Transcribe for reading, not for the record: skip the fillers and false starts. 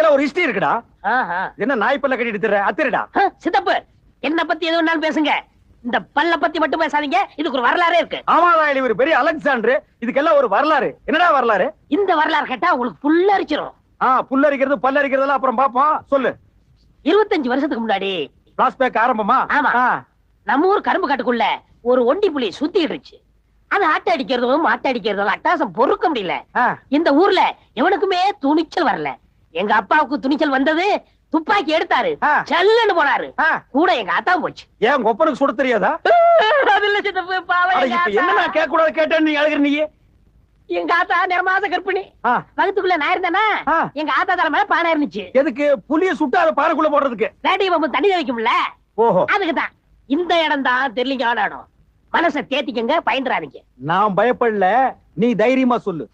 இதுக்கெல்லாம் ஒரு ஹிஸ்டரி இருக்குடா. என்ன நாய் பல்ல கட்டிட்டு திர அத்திரடா. சித்தப்பு என்ன பத்தி எது வேணாலும் பேசுங்க, இந்த பல்ல பத்தி மட்டும் பேசாதீங்க. இதுக்கு ஒரு வரலாறே இருக்கு. ஆமாதான், இவர் பெரிய அலெக்சாண்டர். இதுக்கெல்லாம் ஒரு வரலாறு. என்னடா வரலாறு? இந்த வரலாறு கேட்டா உங்களுக்கு புல்லரிச்சிரும். புல்லரிக்கிறது பல்லரிக்கிறதெல்லாம் அப்புறம் பாப்போம். சொல்லு. 25 வருஷத்துக்கு முன்னாடி பிளாஷ்பேக் ஆரம்பமா? ஆமா. நம்ம ஊர் கரும்பு காட்டுக்குள்ள ஒரு ஒண்டி புலி சுத்திட்டு இருந்துச்சு. அது ஆட்ட அடிக்கிறதும் மாட்ட அடிக்கிறதும் அட்டாசம் பொறுக்க முடியல. இந்த ஊர்ல எவனுக்குமே துணிச்சல் வரல. எங்க அப்பாவுக்கு துணிச்சல் வந்தது, துப்பாக்கி எடுத்தாரு, செல்லுன்னு போனாரு. கூட எங்க ஆத்தா போச்சு. ஏன் கொப்பனுக்கு சுட தெரியாதா? என்ன கேட்க கூடாது கேட்டேன் நீ அழுகிற. நீ எங்க ஆத்தா நிறமாச கற்பிணி. வகுத்துக்குள்ள நான் இருந்தேன்னா எங்க ஆத்தா தலை மேல பானை இருந்துச்சு. எதுக்கு? புளிய சுட்டு அதை பானைக்குள்ள போடுறதுக்கு. வேட்டையை பம்பு தண்ணி வைக்கும்ல. ஓஹோ, அதுக்குதான். இந்த இடம் தான் தெரியலீங்க இடம். மனசை தேத்திக்கங்க, பயந்துறாதீங்க. நான் பயப்படல, நீ தைரியமா சொல்லு.